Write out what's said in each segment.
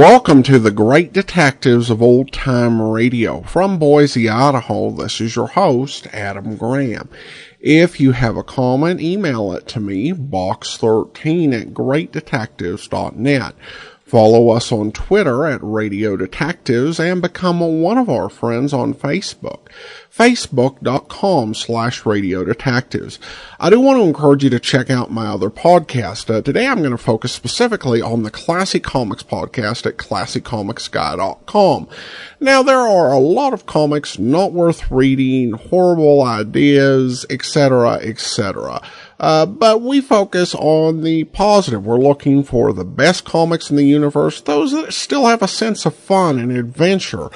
Welcome to the Great Detectives of Old Time Radio. From Boise, Idaho, this is your host, Adam Graham. If you have a comment, email it to me, box13@greatdetectives.net. Follow us on Twitter at Radio Detectives and become one of our friends on Facebook, facebook.com/Radio Detectives. I do want to encourage you to check out my other podcast. Today I'm going to focus specifically on the Classic Comics podcast at classiccomicsguy.com. Now, there are a lot of comics not worth reading, horrible ideas, etc., etc. But we focus on the positive. We're looking for the best comics in the universe, those that still have a sense of fun and adventure.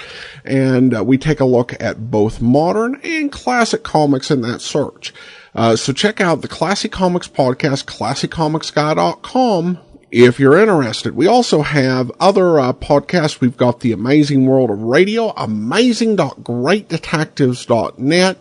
And we take a look at both modern and classic comics in that search. So check out the Classic Comics podcast, classiccomicsguy.com, if you're interested. We also have other podcasts. We've got The Amazing World of Radio, amazing.greatdetectives.net.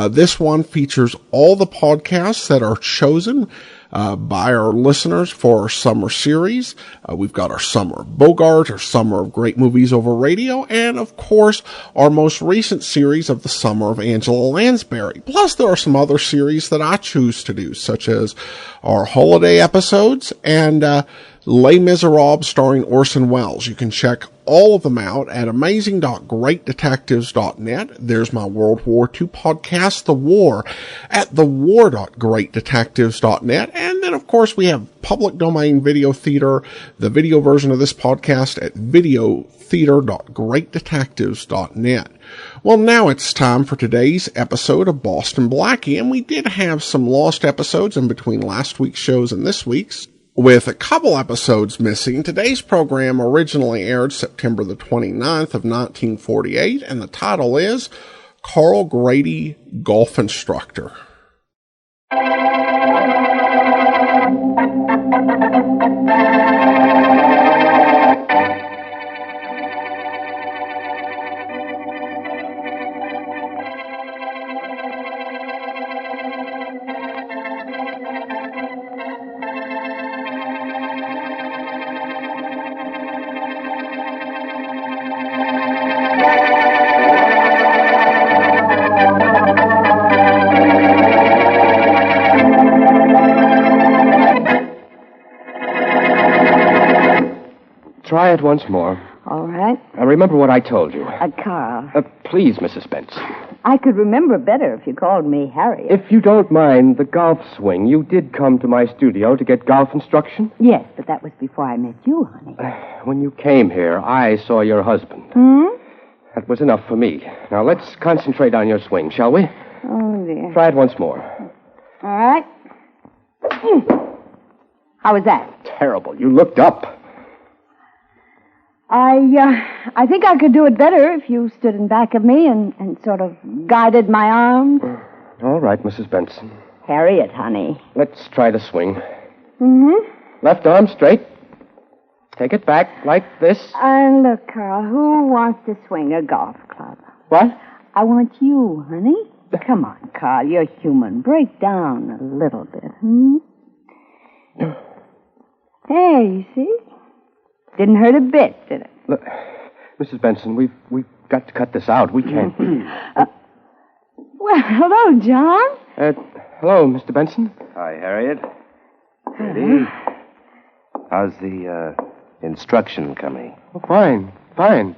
This one features all the podcasts that are chosen by our listeners for our summer series. We've got our Summer of Bogart, our Summer of Great Movies Over Radio, and of course, our most recent series of the Summer of Angela Lansbury. Plus, there are some other series that I choose to do, such as our holiday episodes and Les Miserables starring Orson Welles. You can check all of them out at amazing.greatdetectives.net. There's my World War II podcast, The War, at thewar.greatdetectives.net. And then, of course, we have public domain video theater, the video version of this podcast at videotheater.greatdetectives.net. Well, now it's time for today's episode of Boston Blackie, and we did have some lost episodes in between last week's shows and this week's, with a couple episodes missing. Today's program originally aired September the 29th of 1948, and the title is Carl Grady, Golf Instructor. Try it once more. All right. Remember what I told you. Carl. Please, Mrs. Spence. I could remember better if you called me Harriet. If you don't mind the golf swing, you did come to my studio to get golf instruction? Yes, but that was before I met you, honey. When you came here, I saw your husband. That was enough for me. Now, let's concentrate on your swing, shall we? Oh, dear. Try it once more. All right. How was that? Terrible. You looked up. I think I could do it better if you stood in back of me and sort of guided my arms. All right, Mrs. Benson. Harriet, honey. Let's try the swing. Mm-hmm. Left arm straight. Take it back like this. Look, Carl, who wants to swing a golf club? What? I want you, honey. Come on, Carl, you're human. Break down a little bit, There, you see? Didn't hurt a bit, did it? Look, Mrs. Benson, we've got to cut this out. We can't. Well, hello, John. Hello, Mr. Benson. Hi, Harriet. Grady. How's the instruction coming? Oh, fine.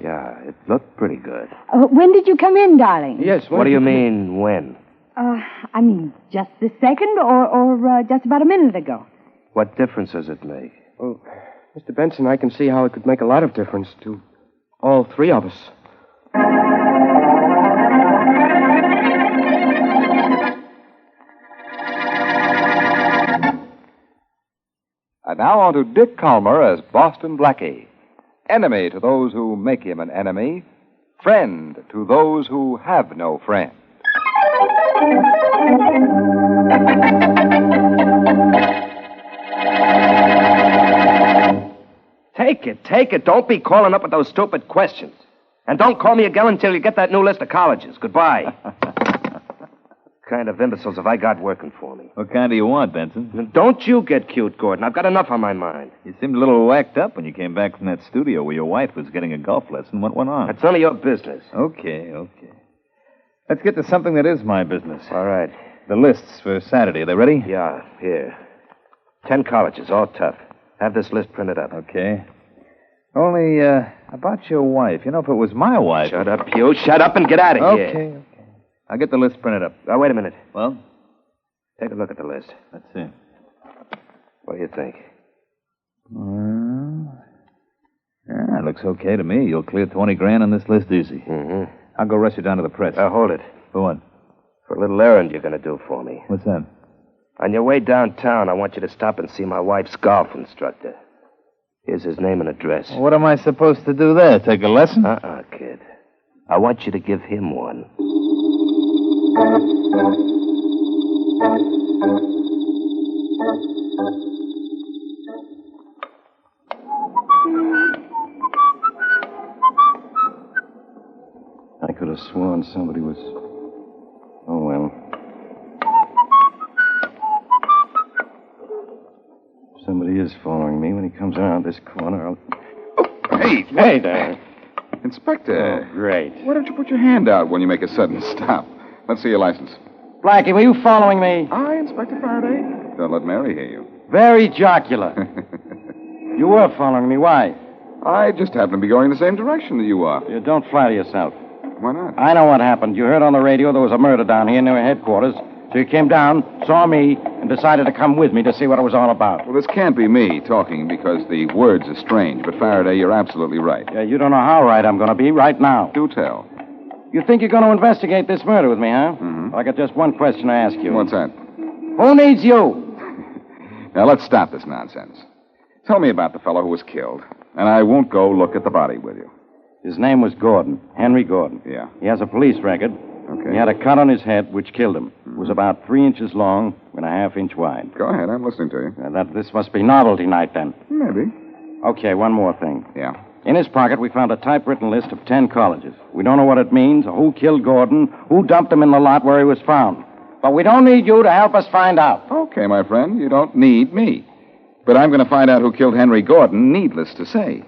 Yeah, it looked pretty good. When did you come in, darling? Yes, What do you mean, when? I mean, just this second or just about a minute ago? What difference does it make? Well, Mr. Benson, I can see how it could make a lot of difference to all three of us. And now on to Dick Calmer as Boston Blackie. Enemy to those who make him an enemy. Friend to those who have no friend. Take it. Don't be calling up with those stupid questions. And don't call me again until you get that new list of colleges. Goodbye. kind of imbeciles have I got working for me? What kind do you want, Benson? And don't you get cute, Gordon. I've got enough on my mind. You seemed a little whacked up when you came back from that studio where your wife was getting a golf lesson. What went on? That's none of your business. Okay. Let's get to something that is my business. All right. The lists for Saturday. Are they ready? Yeah, here. 10 colleges, all tough. Have this list printed up. Okay. Only, about your wife. You know, if it was my wife... Shut up, you. Shut up and get out of here. Okay. I'll get the list printed up. Now, wait a minute. Well? Take a look at the list. Let's see. What do you think? Yeah, it looks okay to me. You'll clear 20 grand on this list easy. Mm-hmm. I'll go rush you down to the press. Hold it. For what? For a little errand you're going to do for me. What's that? On your way downtown, I want you to stop and see my wife's golf instructor. Here's his name and address. What am I supposed to do there? Take a lesson? Kid. I want you to give him one. I could have sworn somebody was... Oh, well. Somebody is following me. When he comes around this corner, I'll... Oh, hey! Hey there. Inspector. Oh, great. Why don't you put your hand out when you make a sudden stop? Let's see your license. Blackie, were you following me? I, Inspector Faraday? Don't let Mary hear you. Very jocular. You were following me. Why? I just happen to be going the same direction that you are. You don't flatter yourself. Why not? I know what happened. You heard on the radio there was a murder down here near headquarters. So you came down, saw me, and decided to come with me to see what it was all about. Well, this can't be me talking because the words are strange. But, Faraday, you're absolutely right. Yeah, you don't know how right I'm going to be right now. Do tell. You think you're going to investigate this murder with me, huh? Mm-hmm. Well, I got just one question to ask you. What's that? Who needs you? Now, let's stop this nonsense. Tell me about the fellow who was killed, and I won't go look at the body with you. His name was Gordon, Henry Gordon. Yeah. He has a police record. Okay. He had a cut on his head which killed him. It was about 3 inches long and a half inch wide. Go ahead, I'm listening to you. This must be novelty night, then. Maybe. Okay, one more thing. Yeah. In his pocket, we found a typewritten list of 10 colleges. We don't know what it means, or who killed Gordon, who dumped him in the lot where he was found. But we don't need you to help us find out. Okay, my friend, you don't need me. But I'm going to find out who killed Henry Gordon, needless to say.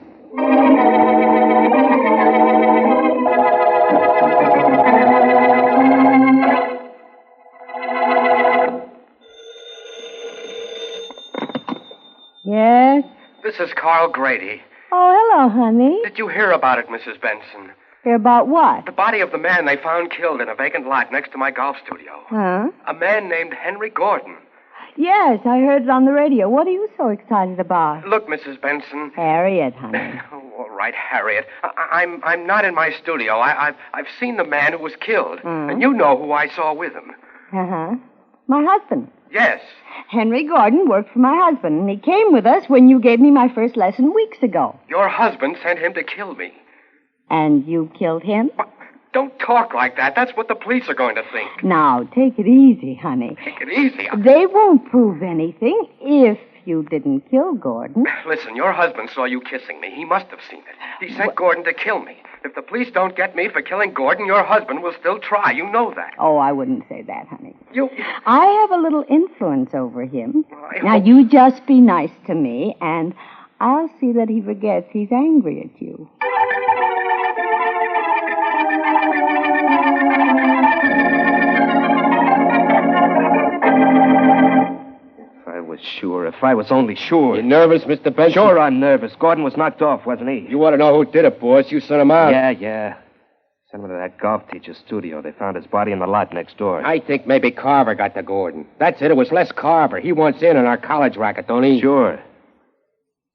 Yes? This is Carl Grady. Oh, hello, honey. Did you hear about it, Mrs. Benson? Hear about what? The body of the man they found killed in a vacant lot next to my golf studio. Huh? A man named Henry Gordon. Yes, I heard it on the radio. What are you so excited about? Look, Mrs. Benson. Harriet, honey. Oh, all right, Harriet. I'm not in my studio. I've seen the man who was killed, and you know who I saw with him. Uh-huh. My husband. Yes. Henry Gordon worked for my husband, and he came with us when you gave me my first lesson weeks ago. Your husband sent him to kill me. And you killed him? Don't talk like that. That's what the police are going to think. Now, take it easy, honey. Take it easy. They won't prove anything if you didn't kill Gordon. Listen, your husband saw you kissing me. He must have seen it. He sent Gordon to kill me. If the police don't get me for killing Gordon, your husband will still try. You know that. Oh, I wouldn't say that, honey. You... I have a little influence over him. Well, Now, you just be nice to me, and I'll see that he forgets he's angry at you. If I was only sure. You nervous, Mr. Benson? Sure, I'm nervous. Gordon was knocked off, wasn't he? You want to know who did it, boss? You sent him out. Yeah. Sent him to that golf teacher's studio. They found his body in the lot next door. I think maybe Carver got to Gordon. That's it. It was Les Carver. He wants in on our college racket, don't he? Sure.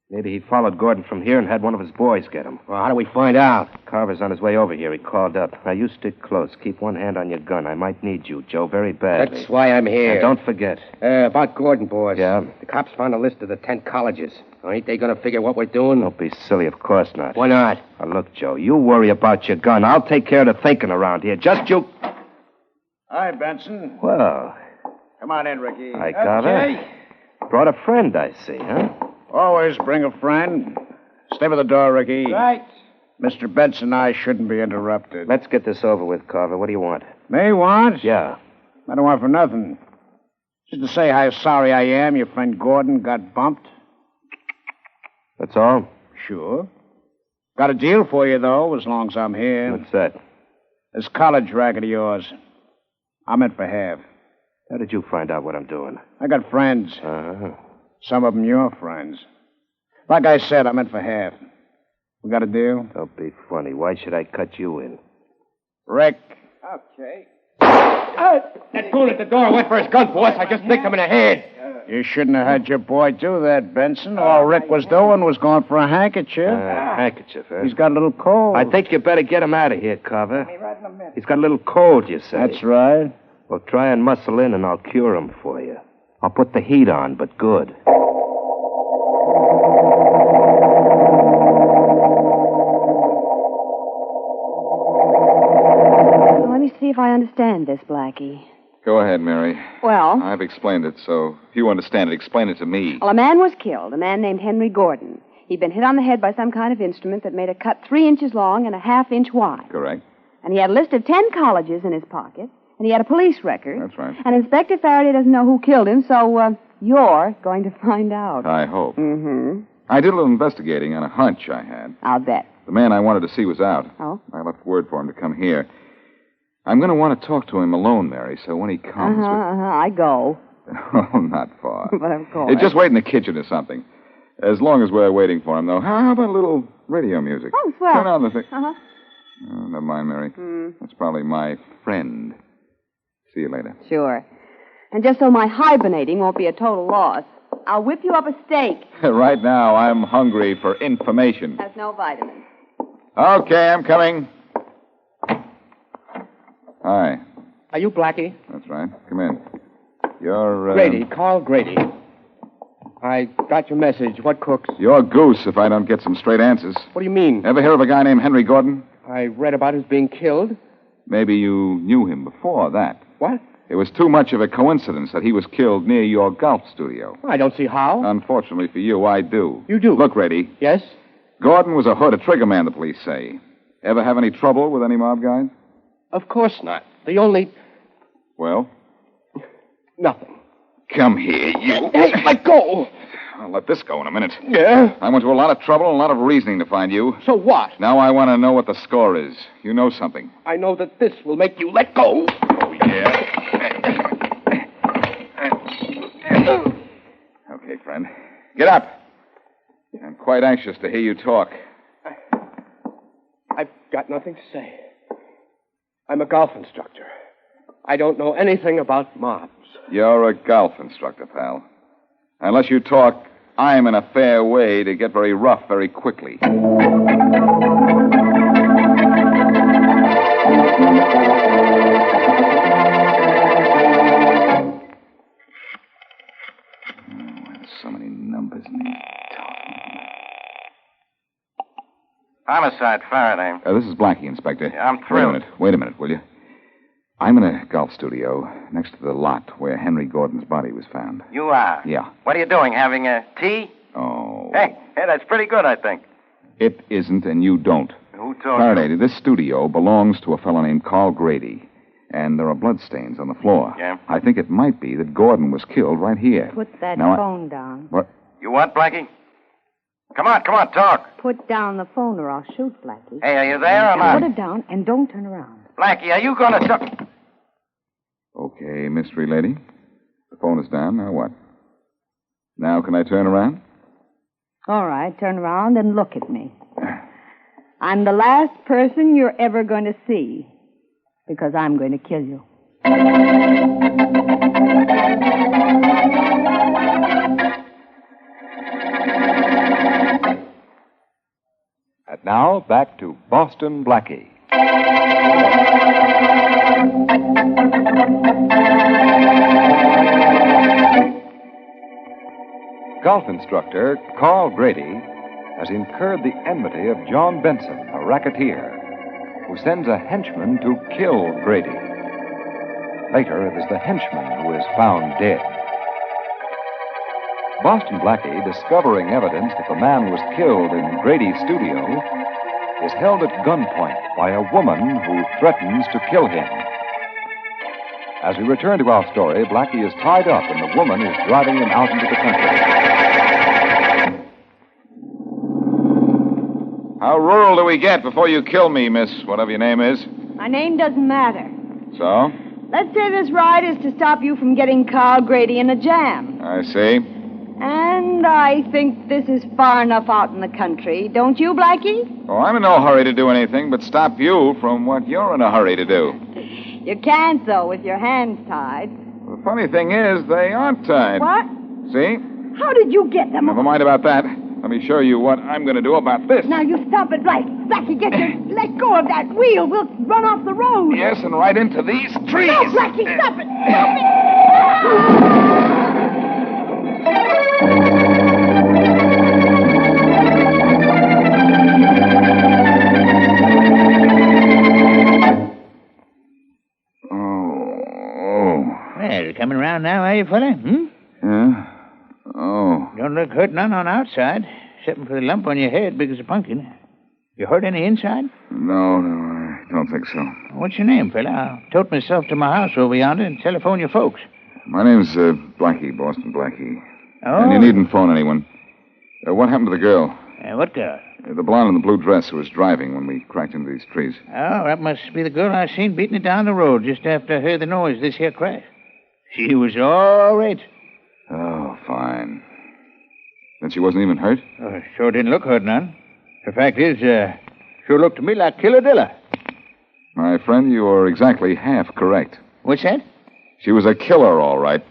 Maybe he followed Gordon from here and had one of his boys get him. Well, how do we find out? Carver's on his way over here. He called up. Now, you stick close. Keep one hand on your gun. I might need you, Joe, very badly. That's why I'm here. And don't forget. About Gordon, boss. Yeah? The cops found a list of the 10 colleges. Ain't they going to figure what we're doing? Don't be silly. Of course not. Why not? Now, look, Joe, you worry about your gun. I'll take care of the thinking around here. Just you... Hi, Benson. Well... Come on in, Ricky. I got her. Brought a friend, I see, huh? Always bring a friend. Stay by the door, Ricky. Right. Mr. Benson and I shouldn't be interrupted. Let's get this over with, Carver. What do you want? Me want? Yeah. I don't want for nothing. Just to say how sorry I am your friend Gordon got bumped. That's all? Sure. Got a deal for you, though, as long as I'm here. What's that? This college racket of yours. I'm in for half. How did you find out what I'm doing? I got friends. Uh-huh. Some of them your friends. Like I said, I'm in for half. We got a deal? Don't be funny. Why should I cut you in? Rick. Okay. That fool at the door went for his gun, boss. I just nicked him in the head. You shouldn't have had your boy do that, Benson. All Rick was doing was going for a handkerchief. Handkerchief, huh? He's got a little cold. I think you better get him out of here, Carver. He's got a little cold, you say? That's right. Well, try and muscle in, and I'll cure him for you. I'll put the heat on, but good. Let me see if I understand this, Blackie. Go ahead, Mary. Well, I've explained it, so if you understand it, explain it to me. a man was killed, a man named Henry Gordon. He'd been hit on the head by some kind of instrument that made a cut 3 inches long and a ½ inch wide. Correct. And he had a list of 10 colleges in his pocket, and he had a police record. That's right. And Inspector Faraday doesn't know who killed him, so you're going to find out. I hope. Mm-hmm. I did a little investigating on a hunch I had. I'll bet. The man I wanted to see was out. Oh? I left word for him to come here. I'm going to want to talk to him alone, Mary, so when he comes... I go. Oh, not far. But of course. Just wait in the kitchen or something. As long as we're waiting for him, though, how about a little radio music? Oh, swell. Turn on the thing. Uh-huh. Oh, never mind, Mary. That's probably my friend. See you later. Sure. And just so my hibernating won't be a total loss, I'll whip you up a steak. Right now, I'm hungry for information. Has no vitamins. Okay, I'm coming. Hi. Are you Blackie? That's right. Come in. You're, Grady, Carl Grady. I got your message. What cooks? You're goose if I don't get some straight answers. What do you mean? Ever hear of a guy named Henry Gordon? I read about his being killed. Maybe you knew him before that. What? It was too much of a coincidence that he was killed near your golf studio. I don't see how. Unfortunately for you, I do. You do? Look, Grady. Yes? Gordon was a hood, a trigger man, the police say. Ever have any trouble with any mob guys? Of course not. The only... Well? Nothing. Come here, you. Hey, let go! I'll let this go in a minute. Yeah? I went to a lot of trouble and a lot of reasoning to find you. So what? Now I want to know what the score is. You know something. I know that this will make you let go. Oh, yeah? Okay, friend. Get up. I'm quite anxious to hear you talk. I've got nothing to say. I'm a golf instructor. I don't know anything about mobs. You're a golf instructor, pal. Unless you talk, I'm in a fair way to get very rough very quickly. So many numbers in the Homicide, Faraday. This is Blackie, Inspector. Yeah, I'm thrilled. Wait a minute, will you? I'm in a golf studio next to the lot where Henry Gordon's body was found. You are? Yeah. What are you doing, having a tea? Oh. Hey, that's pretty good, I think. It isn't, and you don't. Who told Faraday, you? this studio belongs to a fellow named Carl Grady, and there are bloodstains on the floor. Yeah? I think it might be that Gordon was killed right here. Put that Now, phone down. What? You what, Blackie? Come on, talk. Put down the phone or I'll shoot, Blackie. Hey, are you there or not? Put it down and don't turn around. Blackie, are you going to... Okay, mystery lady. The phone is down. Now what? Now can I turn around? All right, turn around and look at me. I'm the last person you're ever going to see because I'm going to kill you. And now, back to Boston Blackie. Golf instructor Carl Grady has incurred the enmity of John Benson, a racketeer, who sends a henchman to kill Grady. Later, it is the henchman who is found dead. Boston Blackie, discovering evidence that the man was killed in Grady's studio, is held at gunpoint by a woman who threatens to kill him. As we return to our story, Blackie is tied up and the woman is driving him out into the country. How rural do we get before you kill me, miss, whatever your name is? My name doesn't matter. So? Let's say this ride is to stop you from getting Carl Grady in a jam. I see. And I think this is far enough out in the country. Don't you, Blackie? Oh, I'm in no hurry to do anything but stop you from what you're in a hurry to do. You can't, though, with your hands tied. The funny thing is, they aren't tied. What? See? How did you get them? Never mind about that. Let me show you what I'm going to do about this. Now, you stop it, Blackie. Blackie, let go of that wheel. We'll run off the road. Yes, and right into these trees. No, Blackie, stop it. Stop it. Well, coming around now, are you, fella? Yeah? Oh. Don't look hurt none on outside, except for the lump on your head, big as a pumpkin. You hurt any inside? No, I don't think so. What's your name, fella? I'll tote myself to my house over yonder and telephone your folks. My name's Blackie, Boston Blackie. Oh. And you needn't phone anyone. What happened to the girl? What girl? The blonde in the blue dress who was driving when we cracked into these trees. Oh, that must be the girl I seen beating it down the road just after I heard the noise this here crash. She was all right. Oh, fine. Then she wasn't even hurt? Oh, sure didn't look hurt none. The fact is, sure looked to me like Killadilla. My friend, you are exactly half correct. What's that? She was a killer, all right.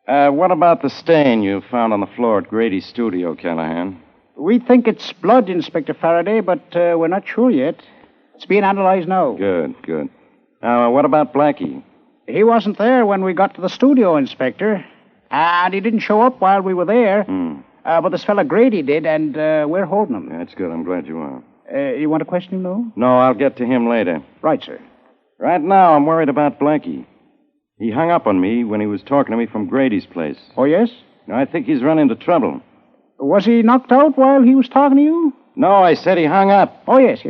What about the stain you found on the floor at Grady's studio, Callahan? We think it's blood, Inspector Faraday, but we're not sure yet. It's being analyzed now. Good. Now, what about Blackie? He wasn't there when we got to the studio, Inspector. And he didn't show up while we were there. But this fella Grady did, and we're holding him. That's good. I'm glad you are. You want to question him, though? No, I'll get to him later. Right, sir. Right now, I'm worried about Blackie. He hung up on me when he was talking to me from Grady's place. Oh, yes? I think he's run into trouble. Was he knocked out while he was talking to you? No, I said he hung up. Oh, yes.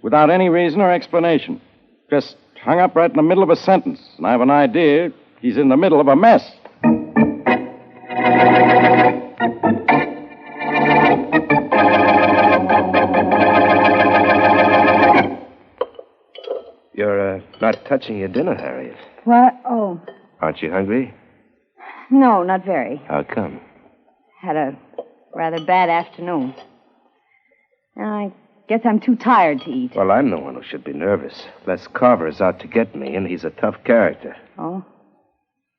Without any reason or explanation. Just hung up right in the middle of a sentence. And I have an idea he's in the middle of a mess. You're not touching your dinner, Harriet. What? Oh, Aren't you hungry? no, not very. How come? Had a rather bad afternoon. I guess I'm too tired to eat. Well, I'm the one who should be nervous. Les Carver is out to get me, and he's a tough character. Oh?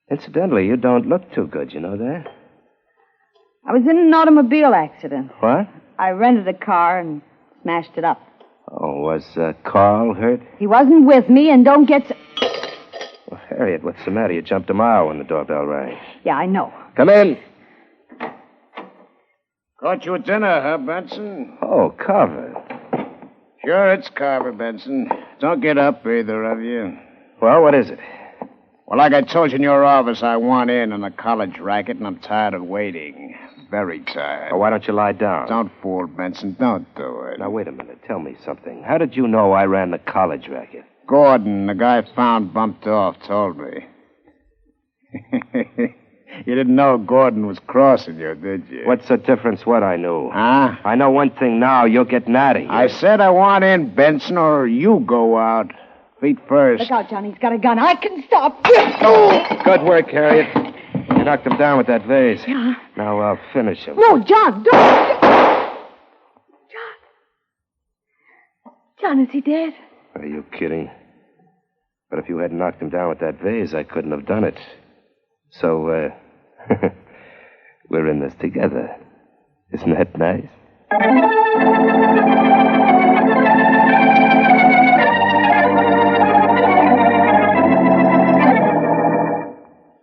Incidentally, you don't look too good, you know that? I was in an automobile accident. What? I rented a car and smashed it up. Oh, was Carl hurt? He wasn't with me, and don't get... Well, Harriet, what's the matter? You jumped a mile when the doorbell rang. Yeah, I know. Come in. Got you a dinner, huh, Benson? Oh, Carver. Sure, it's Carver, Benson. Don't get up, either of you. Well, what is it? Well, like I told you in your office, I want in on a college racket, and I'm tired of waiting. Very tired. Oh, why don't you lie down? Don't fool, Benson. Don't do it. Now, wait a minute. Tell me something. How did you know I ran the college racket? Gordon, the guy found bumped off, told me. You didn't know Gordon was crossing you, did you? What's the difference what I knew? Huh? I know one thing now. You're getting out of here. I said I want in, Benson, or you go out. Feet first. Look out, Johnny. He's got a gun. I can stop. Good work, Harriet. You knocked him down with that vase. Yeah. Now I'll finish him. No, John, don't. John, is he dead? Are you kidding? But if you hadn't knocked him down with that vase, I couldn't have done it. So, we're in this together. Isn't that nice?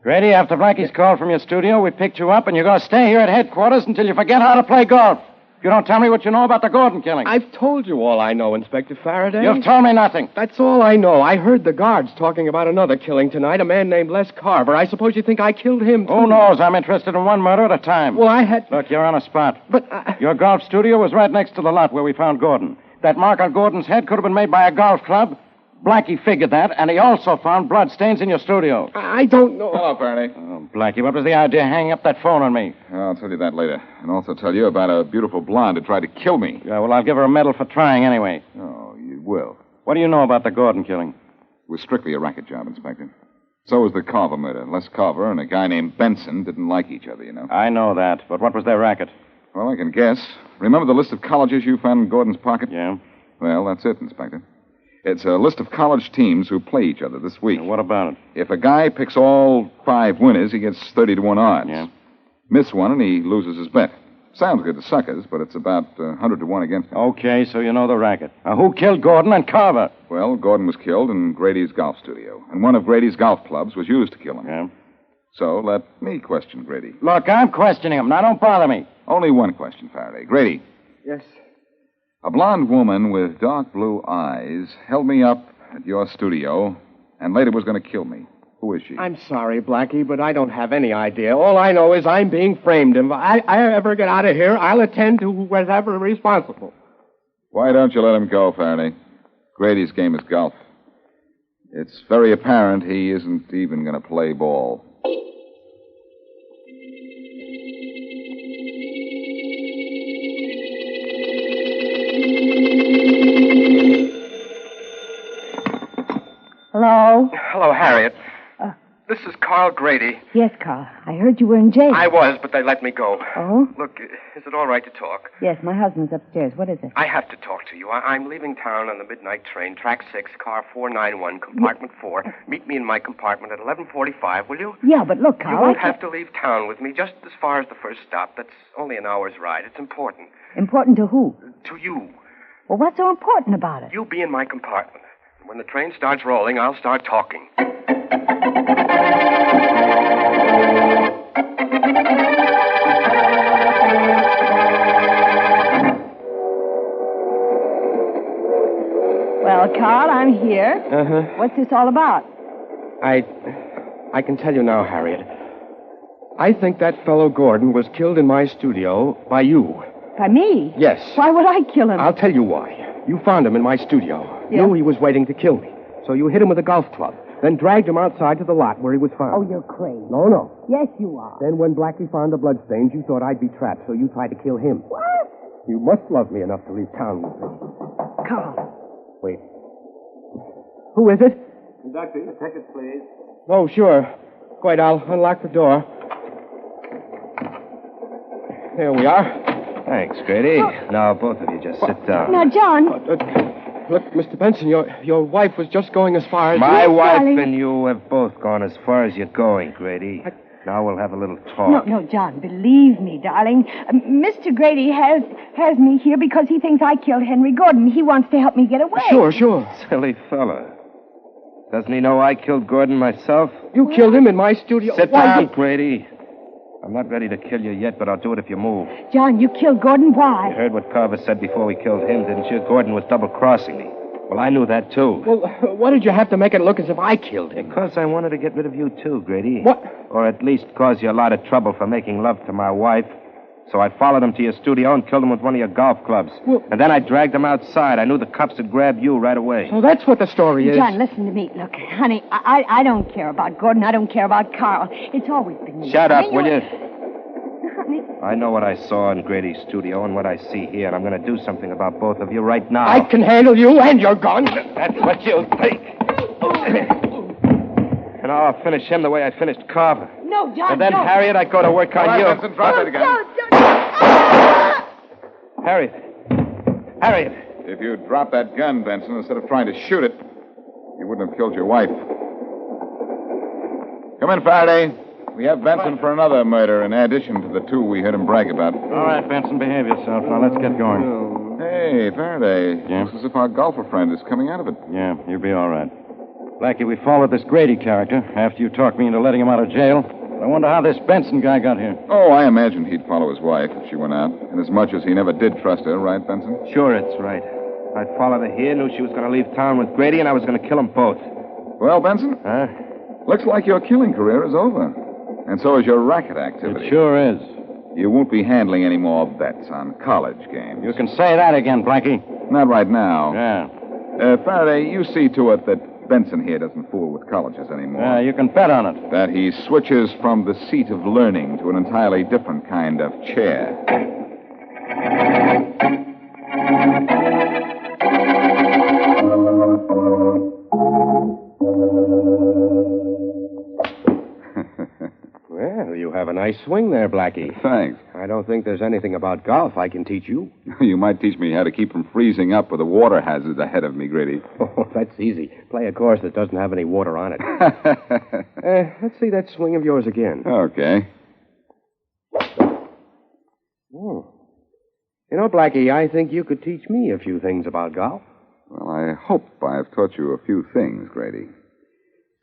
Grady, after Blackie's call from your studio, we picked you up, and you're going to stay here at headquarters until you forget how to play golf. If you don't tell me what you know about the Gordon killing. I've told you all I know, Inspector Faraday. You've told me nothing. That's all I know. I heard the guards talking about another killing tonight, a man named Les Carver. I suppose you think I killed him, too. Who knows? I'm interested in one murder at a time. Well, I had... Look, you're on a spot. But... Your golf studio was right next to the lot where we found Gordon. That mark on Gordon's head could have been made by a golf club. Blackie figured that, and he also found blood stains in your studio. I don't know. Hello, Faraday. Oh, Blackie, what was the idea of hanging up that phone on me? I'll tell you that later. And also tell you about a beautiful blonde who tried to kill me. Yeah, well, I'll give her a medal for trying anyway. Oh, you will. What do you know about the Gordon killing? It was strictly a racket job, Inspector. So was the Carver murder. Les Carver and a guy named Benson didn't like each other, you know. I know that, but what was their racket? Well, I can guess. Remember the list of colleges you found in Gordon's pocket? Yeah. Well, that's it, Inspector. It's a list of college teams who play each other this week. And what about it? If a guy picks all 5 winners, he gets 30-1 odds. Yeah. Miss one and he loses his bet. Sounds good to suckers, but it's about 100-1 against him. Okay, so you know the racket. Now, who killed Gordon and Carver? Well, Gordon was killed in Grady's golf studio, and one of Grady's golf clubs was used to kill him. Yeah. So let me question Grady. Look, I'm questioning him. Now, don't bother me. Only one question, Faraday. Grady. Yes. A blonde woman with dark blue eyes held me up at your studio and later was going to kill me. Who is she? I'm sorry, Blackie, but I don't have any idea. All I know is I'm being framed. If I ever get out of here, I'll attend to whoever is responsible. Why don't you let him go, Faraday? Grady's game is golf. It's very apparent he isn't even going to play ball. Hello? Hello, Harriet. This is Carl Grady. Yes, Carl. I heard you were in jail. I was, but they let me go. Oh? Look, is it all right to talk? Yes, my husband's upstairs. What is it? I have to talk to you. I'm leaving town on the midnight train, track 6, car 491, compartment 4. Meet me in my compartment at 11:45, will you? Yeah, but look, Carl, You won't have to leave town with me, just as far as the first stop. That's only an hour's ride. It's important. Important to who? To you. Well, what's so important about it? You be in my compartment. When the train starts rolling, I'll start talking. Well, Carl, I'm here. Uh-huh. What's this all about? I can tell you now, Harriet. I think that fellow Gordon was killed in my studio by you. By me? Yes. Why would I kill him? I'll tell you why. You found him in my studio. Yeah. Knew he was waiting to kill me. So you hit him with a golf club. Then dragged him outside to the lot where he was found. Oh, you're crazy. No. Yes, you are. Then when Blackie found the bloodstains, you thought I'd be trapped, so you tried to kill him. What? You must love me enough to leave town with me. Carl. Wait. Who is it? Conductor, your tickets, please. Oh, sure. Wait, I'll unlock the door. There we are. Thanks, Grady. Now, both of you just sit down. Now, John. Look, Mr. Benson, your wife was just going as far as... My Yes, wife darling. and you have both gone as far as you're going, Grady. Now we'll have a little talk. No, John, believe me, darling. Mr. Grady has me here because he thinks I killed Henry Gordon. He wants to help me get away. Sure. Silly fella. Doesn't he know I killed Gordon myself? You killed him in my studio. Sit Why down, did- Grady. I'm not ready to kill you yet, but I'll do it if you move. John, you killed Gordon. You Why? heard what Carver said before we killed him, didn't you? Gordon was double-crossing me. Well, I knew that, too. Well, why did you have to make it look as if I killed him? Because I wanted to get rid of you, too, Grady. What? Or at least cause you a lot of trouble for making love to my wife. So I followed him to your studio and killed him with one of your golf clubs. Well- And then I dragged him outside. I knew the cops would grab you right away. So that's what the story is. John, listen to me. Look, honey, I don't care about Gordon. I don't care about Carl. It's always been me. Shut up, Honey, will you? Honey, I know what I saw in Grady's studio and what I see here, and I'm going to do something about both of you right now. I can handle you and your gun. That's what you'll think. And now I'll finish him the way I finished Carver. no, John, And then, no. Harriet, I go to work on All right, you. Benson, drop it again. Harriet. If you dropped that gun, Benson, instead of trying to shoot it, you wouldn't have killed your wife. Come in, Faraday. We have Benson for another murder in addition to the 2 we heard him brag about. All right, Benson, behave yourself. Now, let's get going. Hey, Faraday. Yeah? Looks as if our golfer friend is coming out of it. Yeah, you'll be all right. Blackie, we followed this Grady character after you talked me into letting him out of jail. I wonder how this Benson guy got here. Oh, I imagined he'd follow his wife if she went out. Inasmuch as he never did trust her, right, Benson? Sure, it's right. I followed her here, knew she was going to leave town with Grady, and I was going to kill them both. Well, Benson? Huh? Looks like your killing career is over. And so is your racket activity. It sure is. You won't be handling any more bets on college games. You can say that again, Blackie. Not right now. Yeah. Faraday, you see to it that Benson here doesn't fool with colleges anymore. Yeah, you can bet on it. That he switches from the seat of learning to an entirely different kind of chair. Well, you have a nice swing there, Blackie. Thanks. I don't think there's anything about golf I can teach you. You might teach me how to keep from freezing up with the water hazards ahead of me, Grady. Oh, that's easy. Play a course that doesn't have any water on it. Let's see that swing of yours again. Okay. Oh. You know, Blackie, I think you could teach me a few things about golf. Well, I hope I've taught you a few things, Grady.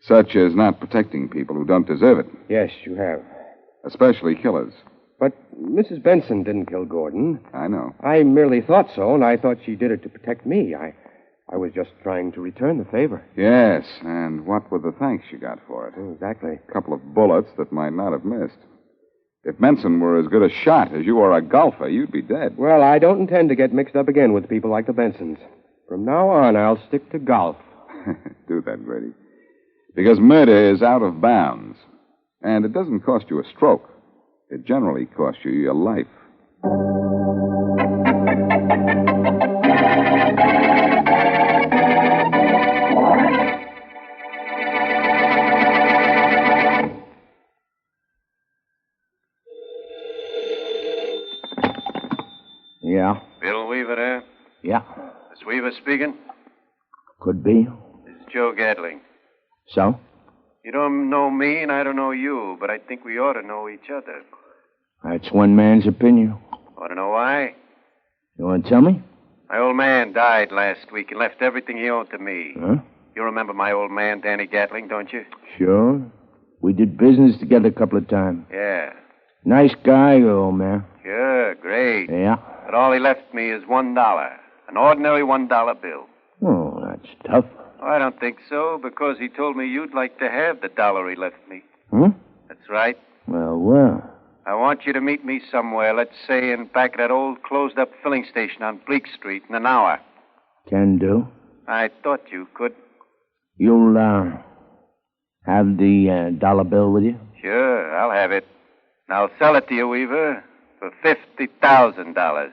Such as not protecting people who don't deserve it. Yes, you have. Especially killers. But Mrs. Benson didn't kill Gordon. I know. I merely thought so, and I thought she did it to protect me. I was just trying to return the favor. Yes, and what were the thanks you got for it? Exactly. A couple of bullets that might not have missed. If Benson were as good a shot as you are a golfer, you'd be dead. Well, I don't intend to get mixed up again with people like the Bensons. From now on, I'll stick to golf. Do that, Grady. Because murder is out of bounds. And it doesn't cost you a stroke. It generally costs you your life. Yeah? Bill Weaver there? Yeah. Is Weaver speaking? Could be. This is Joe Gatling. So? You don't know me and I don't know you, but I think we ought to know each other. That's one man's opinion. Want to know why? You want to tell me? My old man died last week and left everything he owned to me. Huh? You remember my old man, Danny Gatling, don't you? Sure. We did business together a couple of times. Yeah. Nice guy, your old man. Sure, great. Yeah? But all he left me is $1. An ordinary $1 bill. Oh, that's tough. Oh, I don't think so, because he told me you'd like to have the dollar he left me. Huh? That's right. Well. I want you to meet me somewhere, let's say in back of that old closed-up filling station on Bleak Street in an hour. Can do. I thought you could. You'll, have the dollar bill with you? Sure, I'll have it. And I'll sell it to you, Weaver, for $50,000.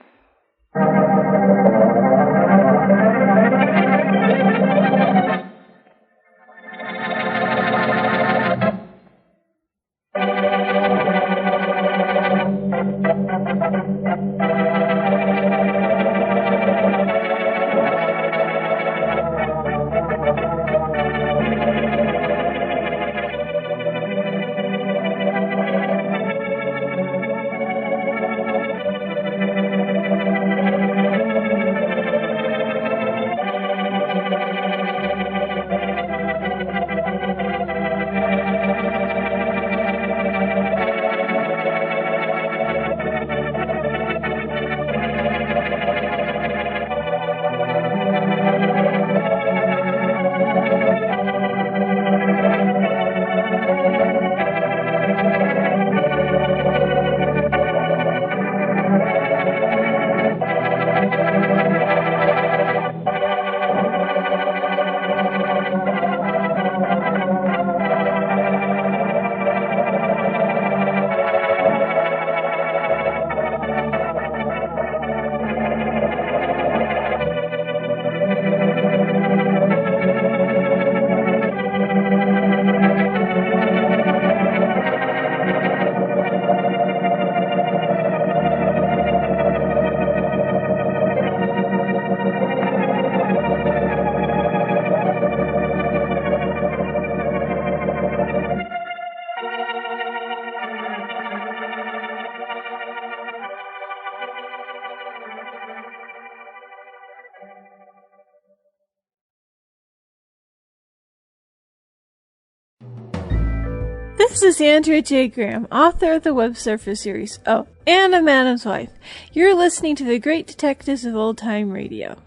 This is Andrea J. Graham, author of the Web Surfer series. Oh, and a Madam's Wife. You're listening to the Great Detectives of Old Time Radio.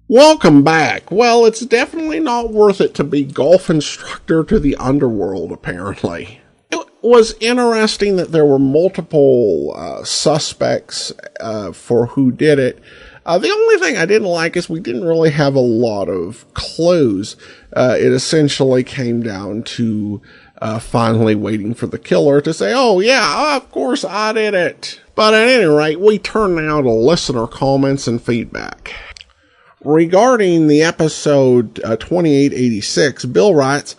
Welcome back. Well, it's definitely not worth it to be golf instructor to the underworld, apparently. It was interesting that there were multiple suspects for who did it. The only thing I didn't like is we didn't really have a lot of clues. It essentially came down to finally waiting for the killer to say, oh yeah, of course I did it. But at any rate, we turn now to listener comments and feedback. Regarding the episode 2886, Bill writes,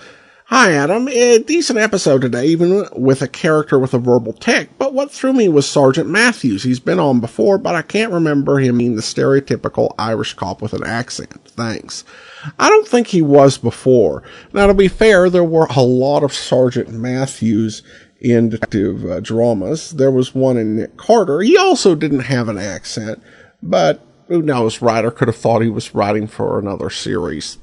"Hi Adam, a decent episode today, even with a character with a verbal tick, but what threw me was Sergeant Matthews. He's been on before, but I can't remember him being the stereotypical Irish cop with an accent. Thanks." I don't think he was before. Now, to be fair, there were a lot of Sergeant Matthews in detective dramas. There was one in Nick Carter. He also didn't have an accent, but who knows, writer could have thought he was writing for another series.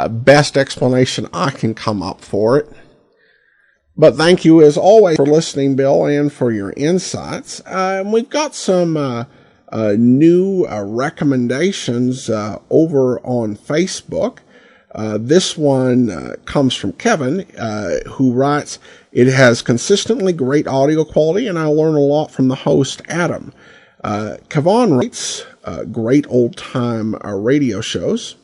Best explanation I can come up for it. But thank you as always for listening, Bill, and for your insights. We've got some new recommendations over on Facebook. This one comes from Kevin, who writes, "It has consistently great audio quality, and I learn a lot from the host, Adam." Kevin writes, "Great old-time radio shows."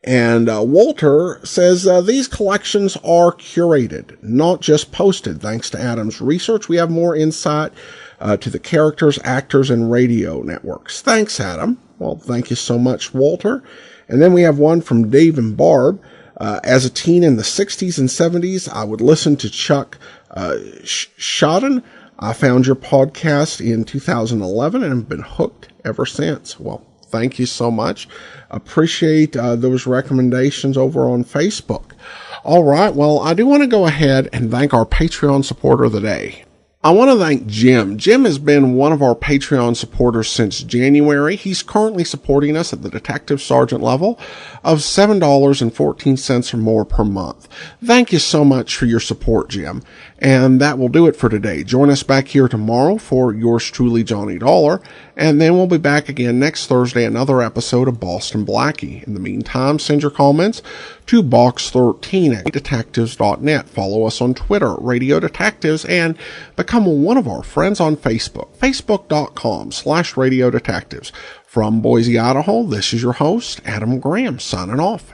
And Walter says, "These collections are curated, not just posted. Thanks to Adam's research, we have more insight to the characters, actors, and radio networks." Thanks, Adam. Well, thank you so much, Walter. And then we have one from Dave and Barb. "As a teen in the 60s and 70s, I would listen to Chuck Shodden. I found your podcast in 2011 and have been hooked ever since." Well, thank you so much. Appreciate those recommendations over on Facebook. All right, well, I do want to go ahead and thank our Patreon supporter of the day. I want to thank Jim. Jim has been one of our Patreon supporters since January. He's currently supporting us at the Detective Sergeant level of $7.14 or more per month. Thank you so much for your support, Jim. And that will do it for today. Join us back here tomorrow for yours truly, Johnny Dollar. And then we'll be back again next Thursday, another episode of Boston Blackie. In the meantime, send your comments to box13@detectives.net. Follow us on Twitter, Radio Detectives, and become one of our friends on Facebook, facebook.com/Radio Detectives. From Boise, Idaho, this is your host, Adam Graham, signing off.